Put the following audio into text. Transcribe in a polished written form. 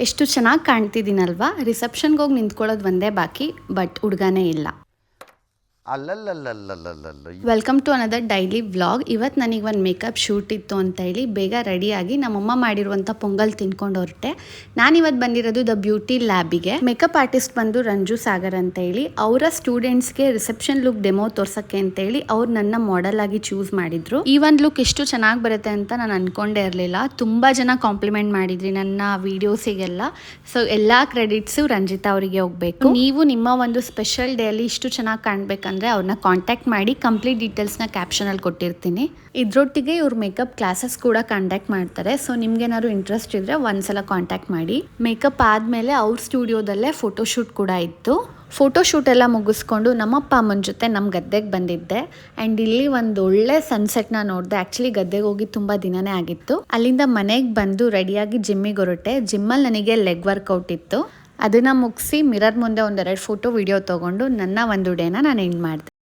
ಎಷ್ಟು ಚೆನ್ನಾಗಿ ಕಾಣ್ತಿದ್ದೀನಲ್ವಾ. ರಿಸೆಪ್ಷನ್ಗೆ ಹೋಗಿ ನಿಂತ್ಕೊಳ್ಳೋದು ಒಂದೇ ಬಾಕಿ, ಬಟ್ ಹುಡುಗನೇ ಇಲ್ಲ. Welcome to another daily vlog. ಇವತ್ತು ನನಗೆ ಒಂದು ಮೇಕಪ್ ಶೂಟ್ ಇತ್ತು ಅಂತ ಹೇಳಿ ಬೇಗ ರೆಡಿಯಾಗಿ ನಮ್ಮಮ್ಮ ಮಾಡಿರುವಂಥ ಪೊಂಗಲ್ ತಿನ್ಕೊಂಡು ಹೊರಟೆ. ನಾನಿವತ್ತು ಬಂದಿರೋದು ದ ಬ್ಯೂಟಿ ಲ್ಯಾಬಿಗೆ. ಮೇಕಪ್ ಆರ್ಟಿಸ್ಟ್ ಬಂದು ರಂಜು ಸಾಗರ್ ಅಂತ ಹೇಳಿ, ಅವರ ಸ್ಟೂಡೆಂಟ್ಸ್ಗೆ ರಿಸೆಪ್ಷನ್ ಲುಕ್ ಡೆಮೋ ತೋರ್ಸಕ್ಕೆ ಅಂತ ಹೇಳಿ ಅವ್ರು ನನ್ನ ಮಾಡೆಲ್ ಆಗಿ ಚೂಸ್ ಮಾಡಿದ್ರು. ಈ ಒಂದು ಲುಕ್ ಎಷ್ಟು ಚೆನ್ನಾಗಿ ಬರುತ್ತೆ ಅಂತ ನಾನು ಅನ್ಕೊಂಡೇ ಇರಲಿಲ್ಲ. ತುಂಬ ಜನ ಕಾಂಪ್ಲಿಮೆಂಟ್ ಮಾಡಿದ್ರಿ ನನ್ನ ವಿಡಿಯೋಸಿಗೆಲ್ಲ. ಸೊ ಎಲ್ಲ ಕ್ರೆಡಿಟ್ಸು ರಂಜಿತಾ ಅವರಿಗೆ ಹೋಗಬೇಕು. ನೀವು ನಿಮ್ಮ ಒಂದು ಸ್ಪೆಷಲ್ ಡೇ ಅಲ್ಲಿ ಇಷ್ಟು ಚೆನ್ನಾಗಿ ಕಾಣಬೇಕಂದ್ರೆ ಅವ್ರನ್ನ ಕಾಂಟ್ಯಾಕ್ಟ್ ಮಾಡಿ. ಕಂಪ್ಲೀಟ್ ಡೀಟೇಲ್ಸ್ನ ಕ್ಯಾಪ್ಷನಲ್ಲಿ ಕೊಟ್ಟಿರ್ತೀನಿ. ಇದರೊಟ್ಟಿಗೆ ಇವ್ರು ಮೇಕಪ್ ಕ್ಲಾಸಸ್ ಕೂಡ ಕಂಡಕ್ಟ್ ಮಾಡ್ತಾರೆ. ಸೊ ನಿಮ್ಗೇನಾದ್ರು ಇಂಟ್ರೆಸ್ಟ್ ಇದ್ದರೆ ಒಂದ್ಸಲ ಕಾಂಟ್ಯಾಕ್ಟ್ ಮಾಡಿ. ಮೇಕಪ್ ಆದಮೇಲೆ ಅವ್ರ ಸ್ಟುಡಿಯೋದಲ್ಲೇ ಫೋಟೋಶೂಟ್ ಕೂಡ ಇತ್ತು. ಫೋಟೋಶೂಟ್ ಎಲ್ಲ ಮುಗಿಸ್ಕೊಂಡು ನಮ್ಮಪ್ಪ ಅಮ್ಮನ ಜೊತೆ ನಮ್ಮ ಗದ್ದೆಗೆ ಬಂದಿದ್ದೆ. ಆ್ಯಂಡ್ ಇಲ್ಲಿ ಒಂದು ಒಳ್ಳೆ ಸನ್ಸೆಟ್ನ ನೋಡಿದೆ. ಆ್ಯಕ್ಚುಲಿ ಗದ್ದೆಗೆ ಹೋಗಿ ತುಂಬ ದಿನನೇ ಆಗಿತ್ತು. ಅಲ್ಲಿಂದ ಮನೆಗೆ ಬಂದು ರೆಡಿಯಾಗಿ ಜಿಮ್ಮಿಗೆ ಹೊರಟೆ. ಜಿಮ್ಮಲ್ಲಿ ನನಗೆ ಲೆಗ್ ವರ್ಕೌಟ್ ಇತ್ತು. ಅದನ್ನು ಮುಗಿಸಿ ಮಿರರ್ ಮುಂದೆ ಒಂದೆರಡು ಫೋಟೋ ವಿಡಿಯೋ ತೊಗೊಂಡು ನನ್ನ ಒಂದು ಡೇನ ನಾನು ಎಂಡ್ ಮಾಡಿದೆ.